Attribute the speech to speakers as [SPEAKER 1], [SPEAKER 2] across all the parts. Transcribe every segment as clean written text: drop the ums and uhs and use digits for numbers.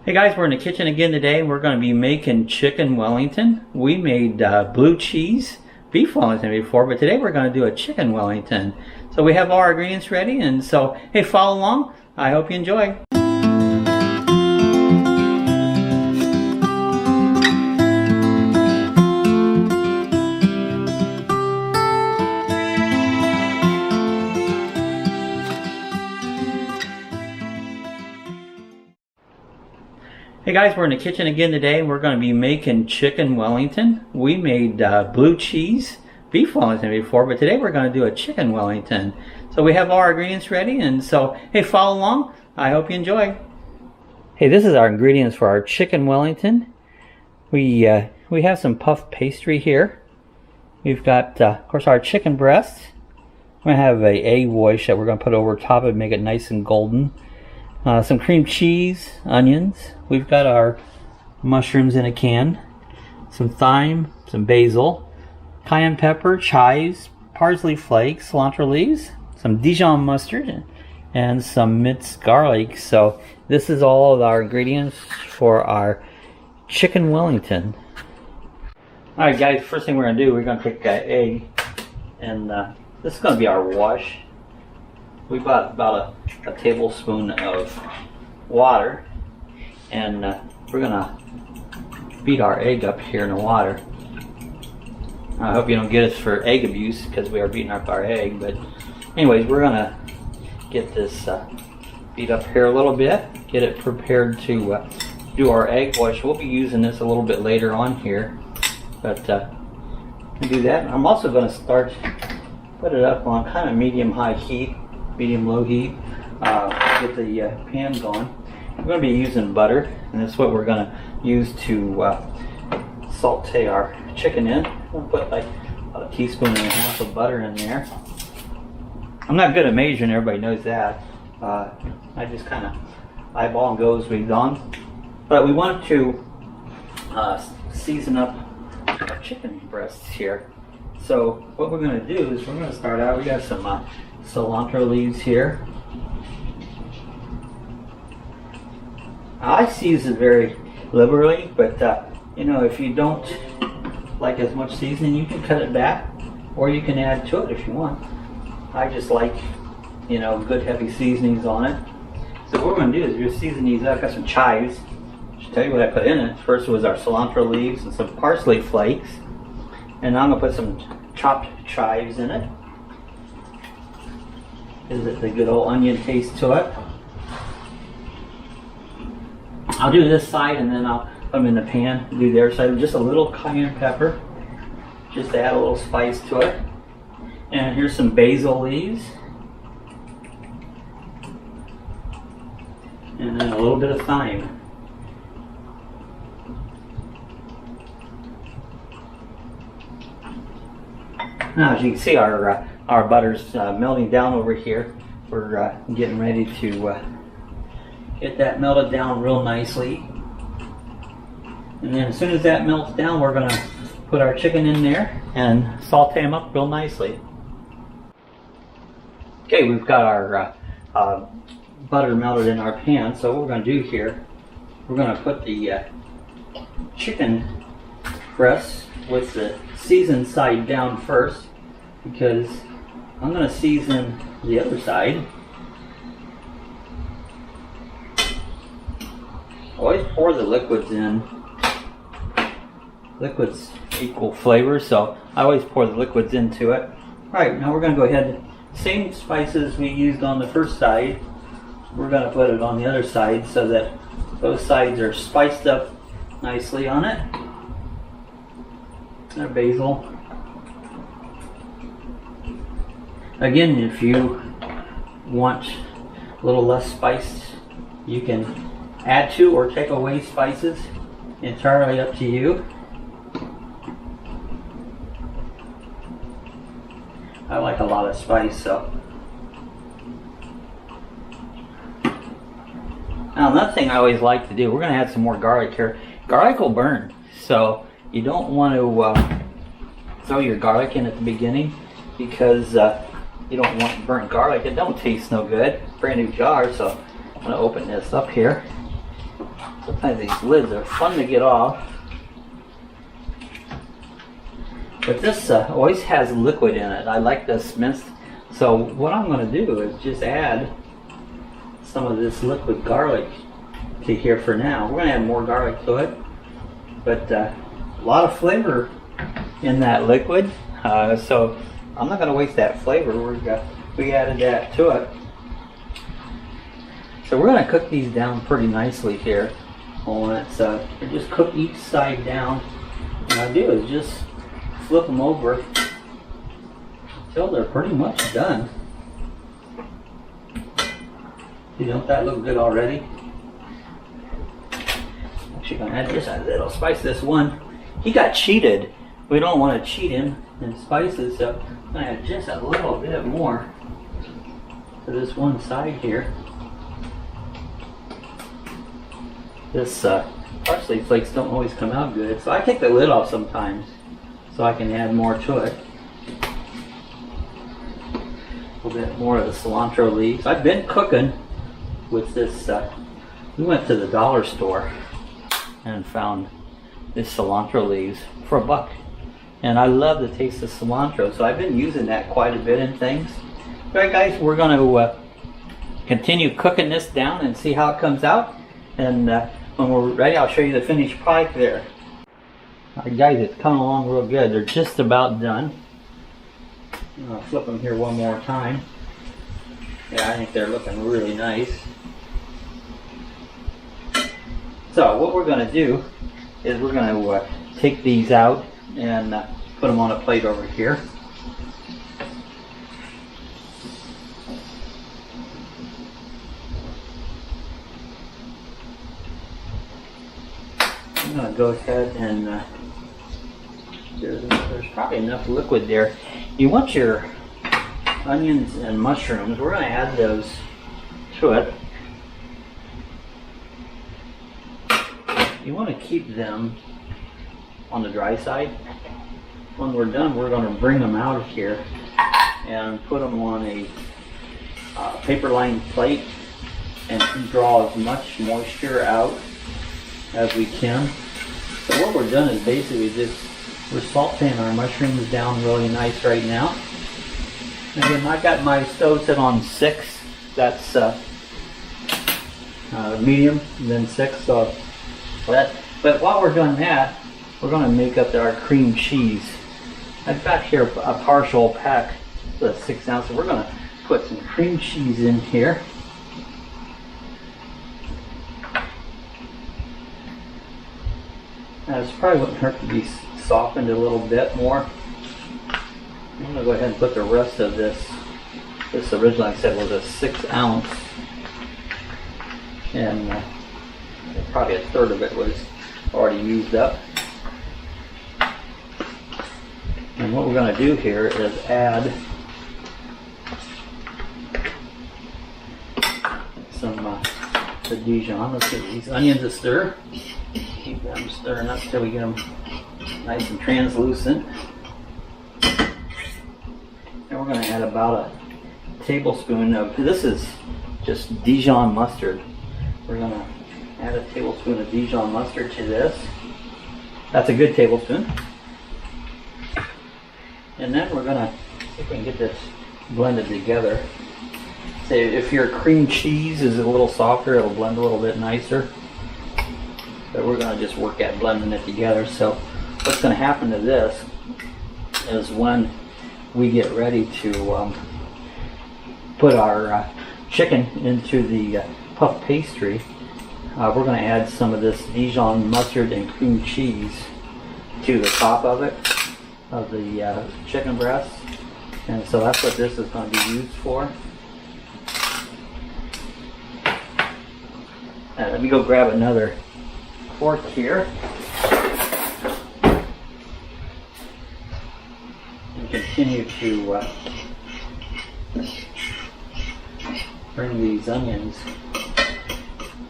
[SPEAKER 1] Hey guys, we're in the kitchen again today. We're going to be making chicken Wellington. We made blue cheese beef Wellington before, but today we're going to do a chicken Wellington. So we have all our ingredients ready, and so hey, follow along. I hope you enjoy. Hey guys, we're in the kitchen again today. We're going to be making chicken Wellington. We made blue cheese beef Wellington before, but today we're going to do a chicken Wellington. So we have all our ingredients ready, and so hey, follow along. I hope you enjoy. Hey, this is our ingredients for our chicken Wellington. We have some puff pastry here. We've got, of course, our chicken breast. We're going to have a egg wash that we're going to put over top and make it nice and golden. Some cream cheese, onions. We've got our mushrooms in a can, some thyme, some basil, cayenne pepper, chives, parsley flakes, cilantro leaves, some Dijon mustard, and some minced garlic. So this is all of our ingredients for our chicken Wellington. Alright guys, first thing we're going to do, we're going to take that egg, and this is going to be our wash. We bought about a tablespoon of water, and we're gonna beat our egg up here in the water. I hope you don't get us for egg abuse because we are beating up our egg, but anyways, we're gonna get this beat up here a little bit, get it prepared to do our egg wash. We'll be using this a little bit later on here, but do that. I'm also going to put it up on kind of medium-high heat, medium-low heat, get the pan going. We're going to be using butter, and that's what we're going to use to saute our chicken in. I'm going to put like about a teaspoon and a half of butter in there. I'm not good at measuring, everybody knows that. I just kind of eyeball and go as we've gone. But we want to season up our chicken breasts here. So what we're going to do is we're going to start out, we got some cilantro leaves here. I season very liberally, but you know, if you don't like as much seasoning, you can cut it back, or you can add to it if you want. I just like, you know, good heavy seasonings on it. So what we're going to do is we're season these up. I've got some chives. I'll tell you what I put in it. First was our cilantro leaves and some parsley flakes, and I'm going to put some chopped chives in it. Gives it the good old onion taste to it. I'll do this side and then I'll put them in the pan and do their side. Just a little cayenne pepper, just to add a little spice to it. And here's some basil leaves. And then a little bit of thyme. Now, as you can see, our butter's melting down over here. We're getting ready to get that melted down real nicely. And then as soon as that melts down, we're going to put our chicken in there and saute them up real nicely. Okay, we've got our butter melted in our pan. So what we're going to do here, we're going to put the chicken breasts with the seasoned side down first, because I'm going to season the other side. Always pour the liquids in. Liquids equal flavor, so I always pour the liquids into it. Alright, now we're going to go ahead, same spices we used on the first side, we're going to put it on the other side so that those sides are spiced up nicely on it. Our basil. Again, if you want a little less spice, you can add to or take away spices. Entirely up to you. I like a lot of spice, so. Now another thing I always like to do, we're going to add some more garlic here. Garlic will burn, so you don't want to throw your garlic in at the beginning, because you don't want burnt garlic. It don't taste no good. Brand new jar, so I'm going to open this up here. Sometimes these lids are fun to get off. But this always has liquid in it. I like this mist. So what I'm going to do is just add some of this liquid garlic to here for now. We're going to add more garlic to it. But a lot of flavor in that liquid. So I'm not going to waste that flavor. We added that to it. So we're going to cook these down pretty nicely here. Just cook each side down. What I do is just flip them over until they're pretty much done. See, don't that look good already? Actually, gonna add just a little spice. This one, he got cheated. We don't want to cheat him in spices, so I'm gonna add just a little bit more to this one side here. This parsley flakes don't always come out good, so I take the lid off sometimes so I can add more to it. A little bit more of the cilantro leaves. I've been cooking with this. We went to the dollar store and found this cilantro leaves for $1. And I love the taste of cilantro, so I've been using that quite a bit in things. Alright guys, we're going to continue cooking this down and see how it comes out. And when we're ready, I'll show you the finished product there. Alright guys, it's coming along real good. They're just about done. I'll flip them here one more time. Yeah, I think they're looking really nice. So what we're going to do is we're going to take these out and put them on a plate over here. I'm going to go ahead and there's probably enough liquid there. You want your onions and mushrooms. We're going to add those to it. You want to keep them on the dry side. When we're done, we're going to bring them out of here and put them on a paper lined plate and draw as much moisture out as we can. So what we're doing is basically just we're sauteing our mushrooms down really nice right now. And again, I've got my stove set on 6. That's medium, and then 6. So but while we're doing that, we're going to make up our cream cheese. I've got here a partial pack, the 6 ounce. So we're going to put some cream cheese in here. This probably wouldn't hurt to be softened a little bit more. I'm going to go ahead and put the rest of this. This originally I said was a 6 ounce, and probably a third of it was already used up. And what we're going to do here is add some the Dijon. Let's give these onions a stir. Keep them stirring up till we get them nice and translucent. And we're going to add about a tablespoon of, this is just Dijon mustard. We're going to add a tablespoon of Dijon mustard to this. That's a good tablespoon. And then we're going to see if we can get this blended together. Say if your cream cheese is a little softer, it'll blend a little bit nicer. But we're going to just work at blending it together. So what's going to happen to this is when we get ready to put our chicken into the puff pastry, we're going to add some of this Dijon mustard and cream cheese to the top of it, of the chicken breast. And so that's what this is going to be used for. Let me go grab another fork here and continue to bring these onions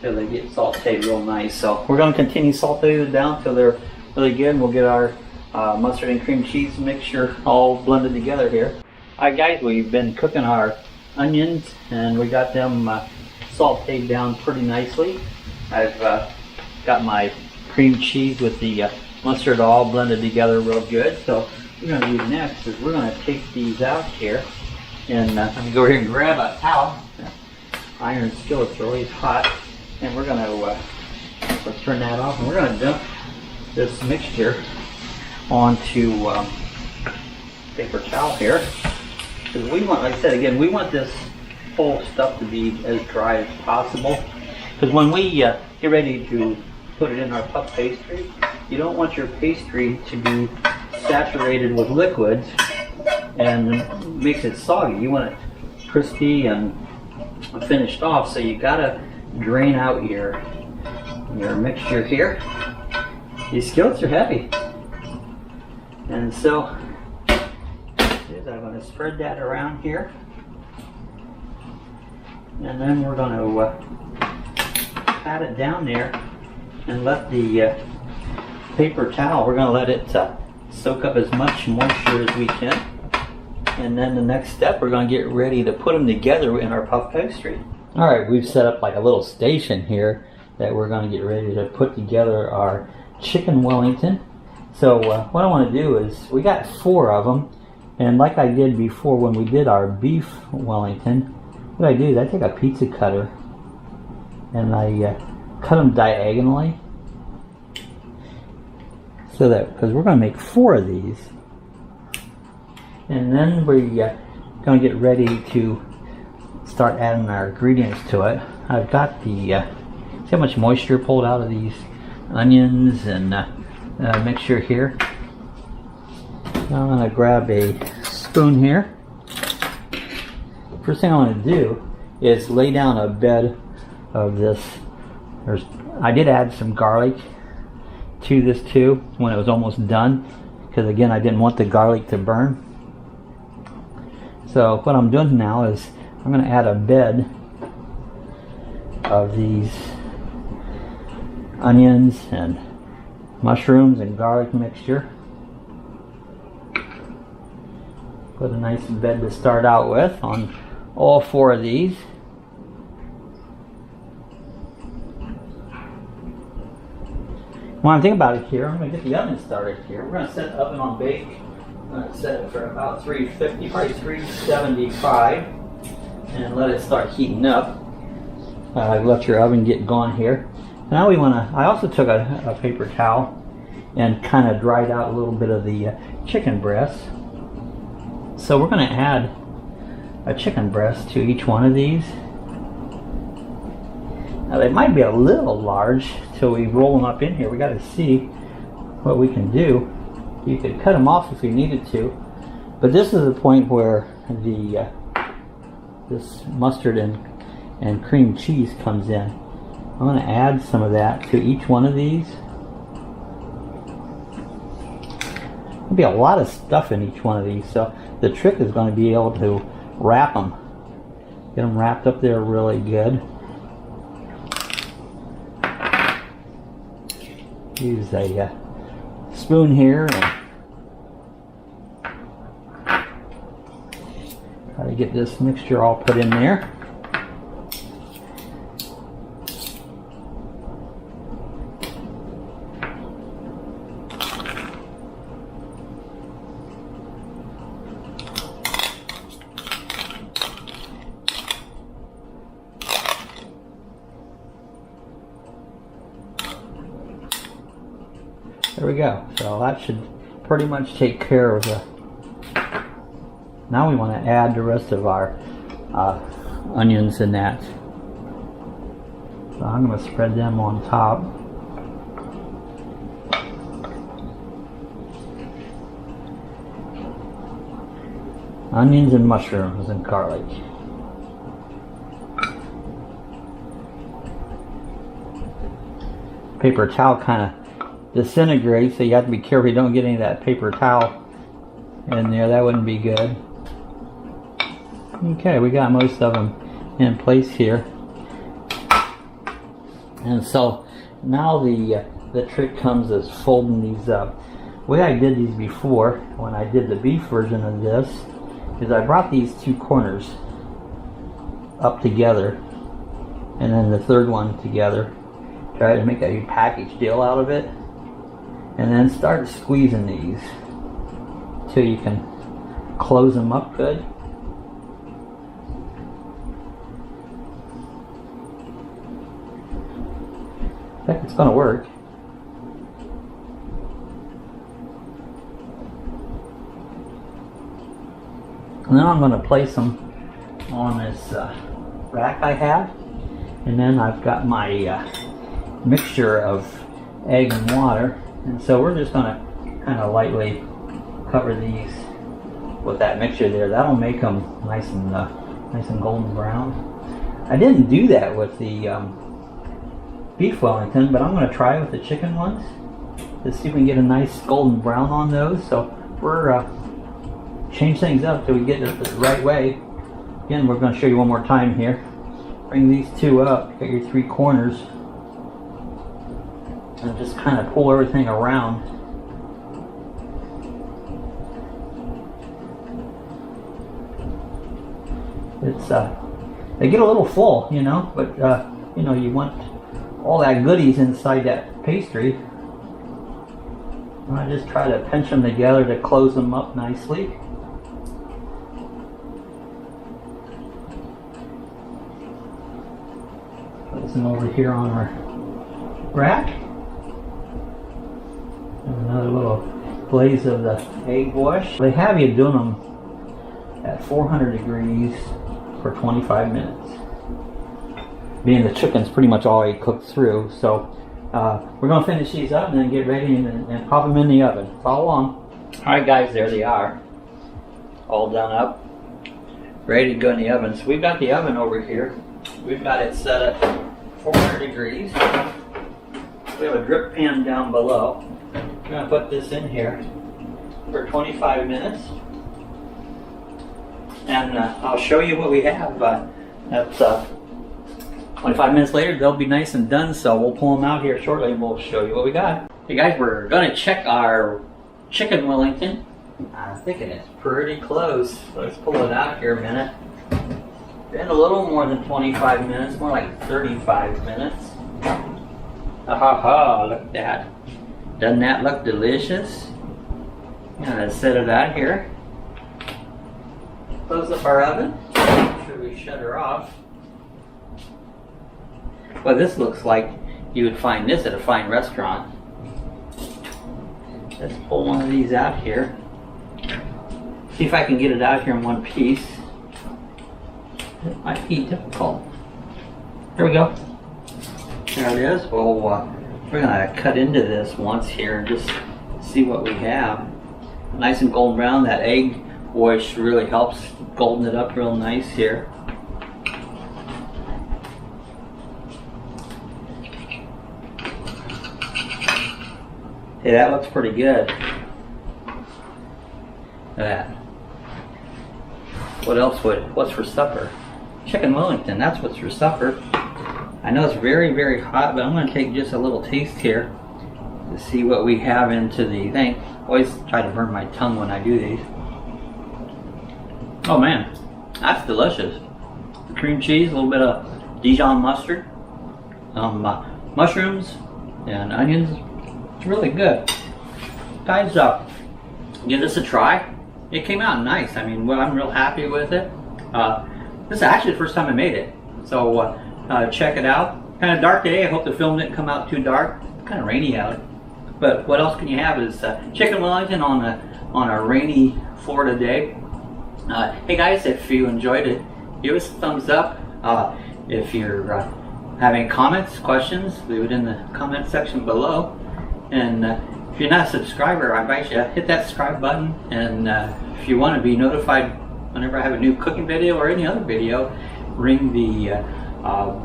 [SPEAKER 1] till they get sauteed real nice. So we're going to continue sauteing it down till they're really good. We'll get our mustard and cream cheese mixture all blended together here. Alright guys, we've been cooking our onions and we got them sauteed down pretty nicely. I've got my cream cheese with the mustard all blended together real good. So what we're going to do next is we're going to take these out here, and I'm going to go over here and grab a towel. Iron skillets are always hot, and we're going to let's turn that off, and we're going to dump this mixture onto paper towel here, because we want, like I said again, we want this whole stuff to be as dry as possible, because when we get ready to put it in our puff pastry, you don't want your pastry to be saturated with liquids and makes it soggy. You want it crispy and finished off, so you gotta drain out your mixture here. These skillets are heavy, and so I'm going to spread that around here, and then we're going to pat it down there and let the paper towel, we're going to let it soak up as much moisture as we can. And then the next step, we're going to get ready to put them together in our puff pastry. Alright, we've set up like a little station here that we're going to get ready to put together our chicken Wellington. So what I want to do is, we got 4 of them, and like I did before when we did our beef Wellington, what I do is I take a pizza cutter and I cut them diagonally, so that, because we're going to make 4 of these. And then we're going to get ready to start adding our ingredients to it. I've got the, see how much moisture pulled out of these onions and mixture here. Now I'm going to grab a spoon here. First thing I want to do is lay down a bed of this. I did add some garlic to this too when it was almost done, because again I didn't want the garlic to burn. So what I'm doing now is I'm going to add a bed of these onions and mushrooms and garlic mixture. Put a nice bed to start out with on all 4 of these. When I'm thinking about it here, I'm going to get the oven started here. We're going to set the oven on bake. I'm going to set it for about 350, probably 375, and let it start heating up. Let your oven get going here. Now we want to, I also took a paper towel and kind of dried out a little bit of the chicken breast. So we're going to add a chicken breast to each one of these. Now they might be a little large till we roll them up in here. We got to see what we can do. You could cut them off if you needed to, but this is the point where the this mustard and cream cheese comes in. I'm going to add some of that to each one of these. There'll be a lot of stuff in each one of these, so the trick is going to be able to wrap them. Get them wrapped up there really good. Use a spoon here and try to get this mixture all put in there. There we go. So that should pretty much take care of the... Now we want to add the rest of our onions in that. So I'm going to spread them on top. Onions and mushrooms and garlic. Paper towel kind of disintegrates, so you have to be careful you don't get any of that paper towel in there. That wouldn't be good. Okay, we got most of them in place here, and so now the trick comes is folding these up. The way I did these before, when I did the beef version of this, is I brought these 2 corners up together and then the third one together, Try to make a package deal out of it, and then start squeezing these till you can close them up good. I think it's going to work. And then I'm going to place them on this rack I have, and then I've got my mixture of egg and water, and so we're just going to kind of lightly cover these with that mixture there. That'll make them nice and golden brown. I didn't do that with the beef Wellington, but I'm going to try with the chicken ones to see if we can get a nice golden brown on those. So we're change things up till we get it the right way. Again, we're going to show you one more time here. Bring these two up, get your three corners, and just kind of pull everything around. It's they get a little full, you know, but you know, you want all that goodies inside that pastry. And I just try to pinch them together to close them up nicely. Place them over here on our rack. And another little glaze of the egg wash. They have you doing them at 400 degrees for 25 minutes. Being the chicken's pretty much already cooked through, so we're going to finish these up and then get ready and pop them in the oven. Follow along. Alright guys, there they are. All done up. Ready to go in the oven. So we've got the oven over here. We've got it set at 400 degrees. We have a drip pan down below. We're going to put this in here for 25 minutes. And I'll show you what we have. That's 25 minutes later, they'll be nice and done, so we'll pull them out here shortly and we'll show you what we got. Hey guys, we're going to check our chicken Wellington. I'm thinking it's pretty close. Let's pull it out here a minute. Been a little more than 25 minutes, more like 35 minutes. Ha, look at that. Doesn't that look delicious? Gonna set it out here. Close up our oven. Make sure we shut her off. Well, this looks like you would find this at a fine restaurant. Let's pull one of these out here. See if I can get it out here in one piece. It might be difficult. There we go. There it is. Well, we're going to cut into this once here and just see what we have. Nice and golden brown. That egg wash really helps golden it up real nice here. Hey, that looks pretty good. Look at that. What else what's for supper? Chicken Wellington, that's what's for supper. I know it's very, very hot, but I'm going to take just a little taste here to see what we have into the thing. I always try to burn my tongue when I do these. Oh man, that's delicious. Cream cheese, a little bit of Dijon mustard, mushrooms, and onions. It's really good. Guys, give this a try. It came out nice. I mean, well, I'm real happy with it. This is actually the first time I made it. So check it out. Kind of dark today. I hope the film didn't come out too dark. It's kind of rainy out. But what else can you have is chicken Wellington on a rainy Florida day. Hey guys, if you enjoyed it, give us a thumbs up. If you're having comments, questions, leave it in the comment section below. And if you're not a subscriber, I invite you to hit that subscribe button. And if you want to be notified whenever I have a new cooking video or any other video, ring the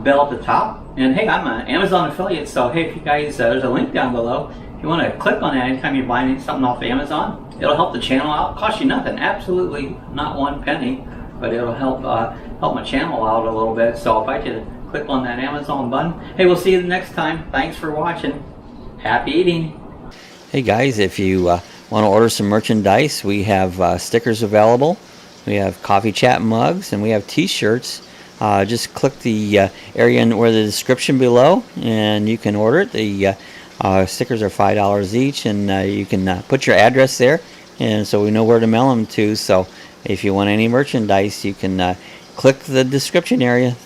[SPEAKER 1] bell at the top. And hey, I'm an Amazon affiliate, so hey, if you guys, there's a link down below. If you want to click on that anytime you're buying something off Amazon, it'll help the channel out. Cost you nothing, absolutely not one penny, but it'll help help my channel out a little bit. So I invite you to click on that Amazon button. Hey, we'll see you the next time. Thanks for watching. Happy eating. Hey guys, if you want to order some merchandise, we have stickers available. We have coffee chat mugs and we have t-shirts. just click the area where the description below, and you can order it. The stickers are $5 each, and you can put your address there, and so we know where to mail them to. So if you want any merchandise, you can click the description area.